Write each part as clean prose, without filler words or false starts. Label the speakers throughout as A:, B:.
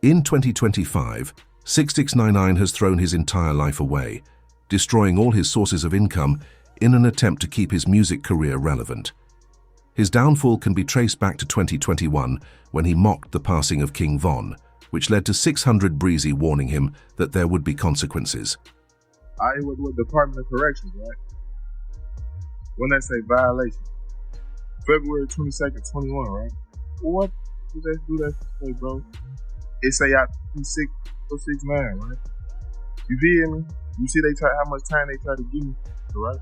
A: In 2025, 6IX9INE has thrown his entire life away, destroying all his sources of income in an attempt to keep his music career relevant. His downfall can be traced back to 2021 when he mocked the passing of King Von, which led to 600 Breezy warning him that there would be consequences.
B: I was with Department of Corrections, right? When they say violation, February 22nd, 21, right? Well, what did they do that for, bro? It say I be 6IX9INE, right? You feel me? You see how much time they try to give me, right?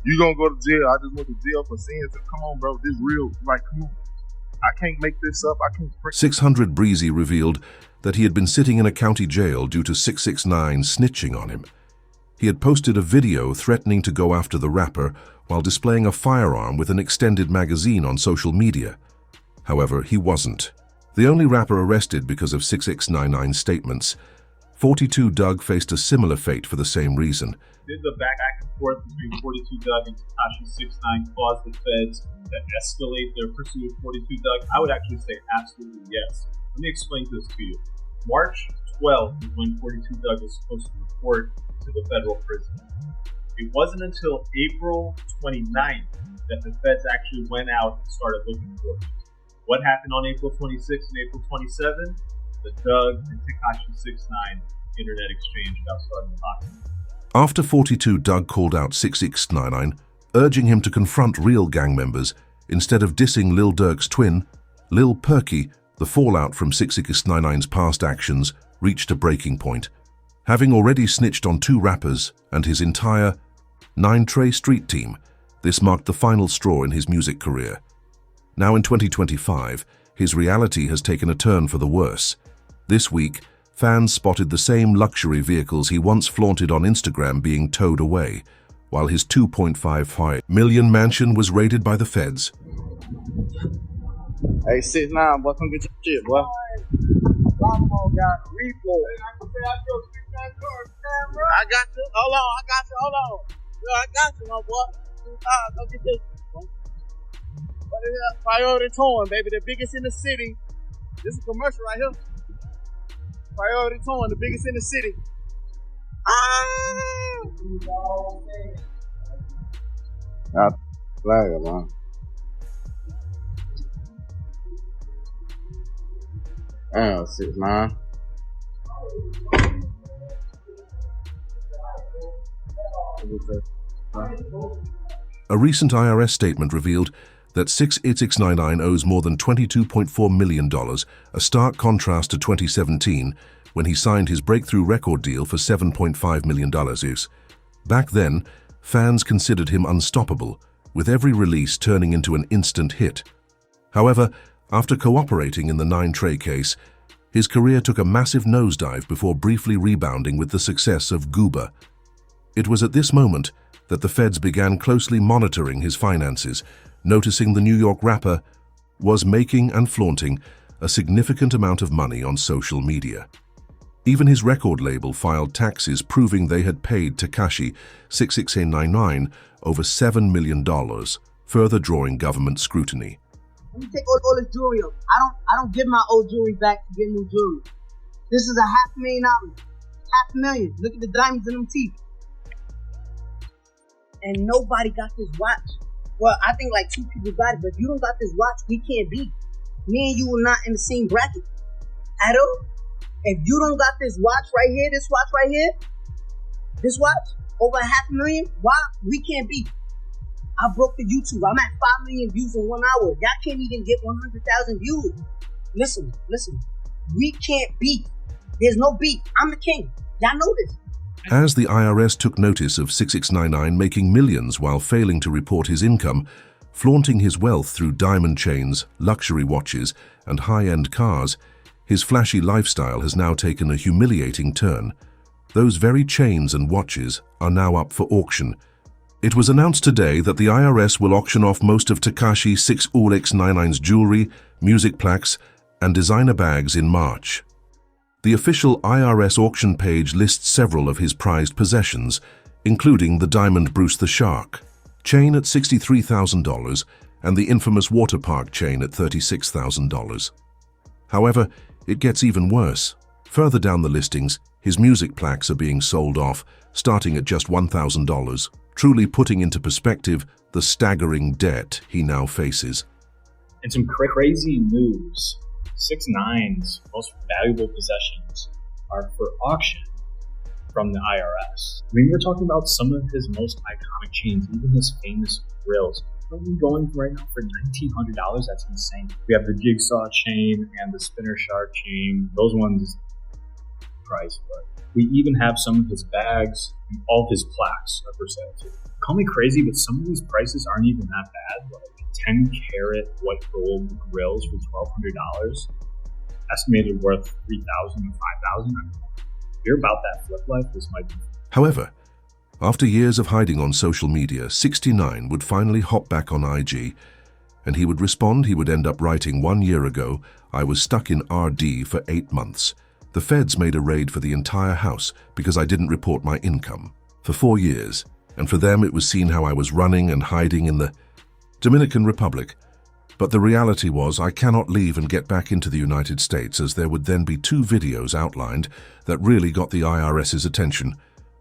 B: You gonna go to jail? I just went to jail for sins. Come on, bro, this real. Like, come on. I can't make this up. I can't.
A: 600 Breezy revealed that he had been sitting in a county jail due to 6IX9INE snitching on him. He had posted a video threatening to go after the rapper while displaying a firearm with an extended magazine on social media. However, he wasn't. The only rapper arrested because of 6IX9INE's statements. 42 Dugg faced a similar fate for the same reason.
C: Did the back and forth between 42 Dugg and Tekashi 6ix9ine cause the feds to escalate their pursuit of 42 Dugg? I would actually say absolutely yes. Let me explain this to you. March 12th is when 42 Dugg was supposed to report to the federal prison. It wasn't until April 29th that the feds actually went out and started looking for him. What happened on April 26th and April 27th? The Dugg and Tekashi 6ix9ine internet exchange about starting the boxing.
A: After 42 Dugg called out 6IX9INE, urging him to confront real gang members instead of dissing Lil Durk's twin, Lil Perky, the fallout from 6IX9INE's past actions reached a breaking point. Having already snitched on 2 rappers and his entire 9 Trey street team, this marked the final straw in his music career. Now in 2025, his reality has taken a turn for the worse. This week, fans spotted the same luxury vehicles he once flaunted on Instagram being towed away, while his $2.55 million mansion was raided by the feds.
D: Hey, 6ix9ine, boy, come get your shit, boy. I got you. Hold on. Yo, I got you, my boy. Go get this. What is that? Priority Towing, baby, the biggest in the city. This is a commercial right here. Priority Towing, the biggest in the city. Flag it, man. Damn, 6ix9ine.
A: A recent IRS statement revealed that 6IX9INE owes more than $22.4 million, a stark contrast to 2017 when he signed his breakthrough record deal for $7.5 million. Back then, fans considered him unstoppable, with every release turning into an instant hit. However, after cooperating in the 9 Trey case, his career took a massive nosedive before briefly rebounding with the success of Gooba. It was at this moment that the feds began closely monitoring his finances, noticing the New York rapper was making and flaunting a significant amount of money on social media. Even his record label filed taxes proving they had paid Tekashi 6IX9INE over $7 million, further drawing government scrutiny.
E: Let me take all this jewelry up. I don't give my old jewelry back to get new jewelry. This is a $500,000. $500,000. Look at the diamonds in them teeth. And nobody got this watch. Well, I think like 2 people got it, but if you don't got this watch, we can't be. Me and you are not in the same bracket at all. If you don't got this watch right here, this watch, over $500,000, why we can't be? I broke the YouTube. I'm at 5 million views in 1 hour. Y'all can't even get 100,000 views. Listen. We can't beat. There's no beat. I'm the king. Y'all know this.
A: As the IRS took notice of 6IX9INE making millions while failing to report his income, flaunting his wealth through diamond chains, luxury watches, and high-end cars, his flashy lifestyle has now taken a humiliating turn. Those very chains and watches are now up for auction. It was announced today that the IRS will auction off most of Tekashi 6IX9INE's jewelry, music plaques, and designer bags in March. The official IRS auction page lists several of his prized possessions, including the diamond Bruce the Shark chain at $63,000 and the infamous water park chain at $36,000. However, It gets even worse. Further down the listings, his music plaques are being sold off, starting at just $1,000, truly putting into perspective the staggering debt he now faces.
F: And some crazy news. 6IXNINE's most valuable possessions are for auction from the IRS. I mean, we're talking about some of his most iconic chains, even his famous grills. Probably going right now for $1,900. That's insane. We have the Jigsaw chain and the Spinner Shark chain. Those ones price, but we even have some of his bags and all of his plaques are for sale too. Call me crazy, but some of these prices aren't even that bad. Like 10 karat white gold grills for $1,200, estimated worth $3,000 to $5,000. If you're about that flip life, this might be.
A: However, after years of hiding on social media, 6IX9INE would finally hop back on IG, and he would respond. He would end up writing, "1 year ago, I was stuck in RD for 8 months. The feds made a raid for the entire house because I didn't report my income for 4 years, and for them it was seen how I was running and hiding in the Dominican Republic. But the reality was I cannot leave and get back into the United States, as there would then be 2 videos outlined that really got the IRS's attention.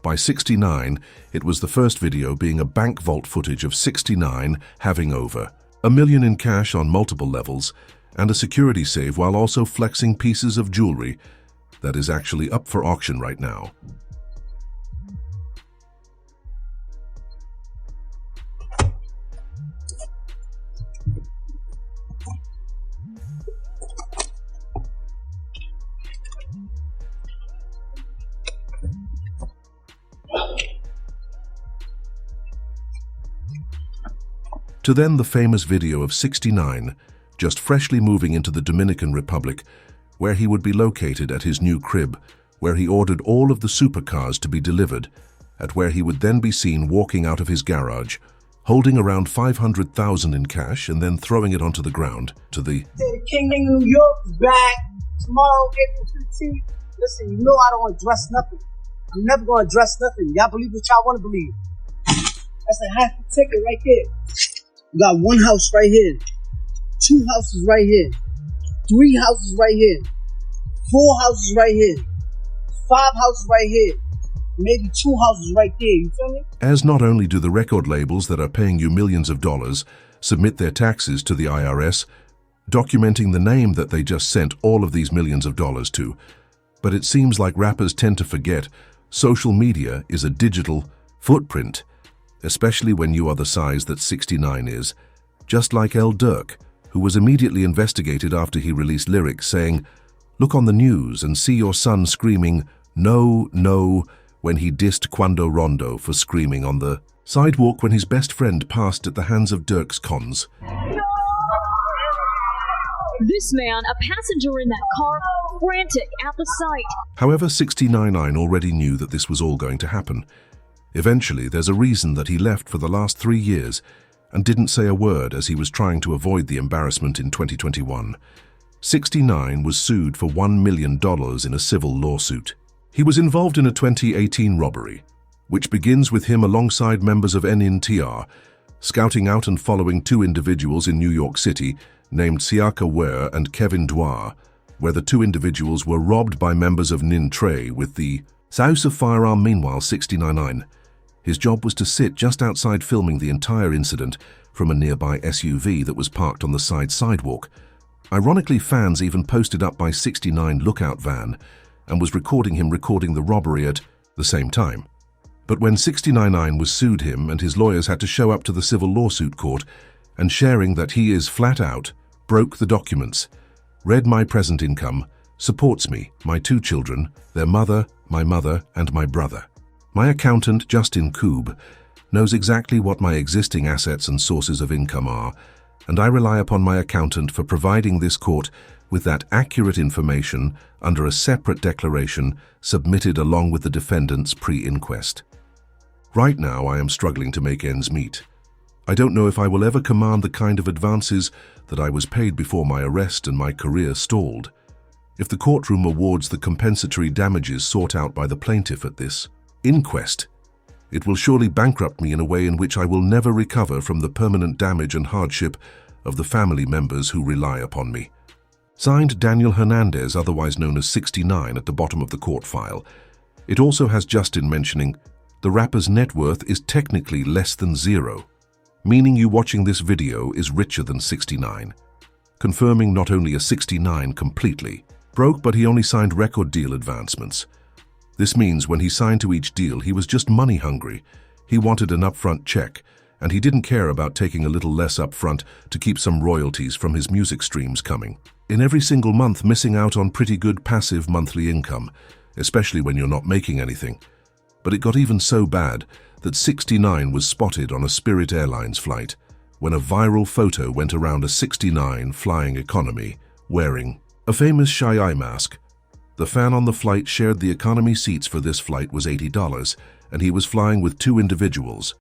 A: By 6IX9INE, it was the first video being a bank vault footage of 6IX9INE having over $1 million in cash on multiple levels and a security save, while also flexing pieces of jewelry that is actually up for auction right now. To then the famous video of 6IX9INE just freshly moving into the Dominican Republic, where he would be located at his new crib, where he ordered all of the supercars to be delivered, at where he would then be seen walking out of his garage, holding around $500,000 in cash and then throwing it onto the ground to the
E: King of New York is back tomorrow, April 15th. Listen, you know I don't address nothing. I'm never going to address nothing. Y'all believe what y'all want to believe. That's a half a ticket right there. We got 1 house right here, 2 houses right here, 3 houses right here, 4 houses right here, 5 houses right here, maybe 2 houses right there, you feel me?
A: As not only do the record labels that are paying you millions of dollars submit their taxes to the IRS, documenting the name that they just sent all of these millions of dollars to, but it seems like rappers tend to forget social media is a digital footprint, especially when you are the size that 6IX9INE is, just like L. Durk, who was immediately investigated after he released lyrics saying, "Look on the news and see your son screaming, 'No, no,' when he dissed Quando Rondo for screaming on the sidewalk when his best friend passed at the hands of Durk's cons."
G: This man, a passenger in that car, frantic at the sight.
A: However, 6IX9INE already knew that this was all going to happen. Eventually, there's a reason that he left for the last 3 years and didn't say a word, as he was trying to avoid the embarrassment in 2021. 6IX9INE was sued for $1 million in a civil lawsuit. He was involved in a 2018 robbery, which begins with him alongside members of NNTR, scouting out and following 2 individuals in New York City named Siaka Ware and Kevin Dwar, where the 2 individuals were robbed by members of Nin Tre with the source of firearm. Meanwhile, 6IX9INE, his job was to sit just outside filming the entire incident from a nearby SUV that was parked on the side sidewalk. Ironically, fans even posted up by 6IX9INE lookout van and was recording him recording the robbery at the same time. But when 6IX9INE was sued, him and his lawyers had to show up to the civil lawsuit court and sharing that he is flat out broke the documents, read my present income, supports me, my 2 children, their mother, my mother, and my brother. My accountant, Justin Koob, knows exactly what my existing assets and sources of income are, and I rely upon my accountant for providing this court with that accurate information under a separate declaration submitted along with the defendant's pre-inquest. Right now, I am struggling to make ends meet. I don't know if I will ever command the kind of advances that I was paid before my arrest and my career stalled. If the courtroom awards the compensatory damages sought out by the plaintiff at this inquest, it will surely bankrupt me in a way in which I will never recover from the permanent damage and hardship of the family members who rely upon me. Signed Daniel Hernandez, otherwise known as 6IX9, at the bottom of the court file. It also has Justin mentioning, the rapper's net worth is technically less than zero, meaning you watching this video is richer than 6IX9, confirming not only a 6IX9 completely broke, but he only signed record deal advancements. This means when he signed to each deal, he was just money hungry. He wanted an upfront check, and he didn't care about taking a little less upfront to keep some royalties from his music streams coming. In every single month, missing out on pretty good passive monthly income, especially when you're not making anything. But it got even so bad that 6IX9 was spotted on a Spirit Airlines flight when a viral photo went around a 6IX9 flying economy wearing a famous Shy mask. The fan on the flight shared the economy seats for this flight was $80, and he was flying with two individuals,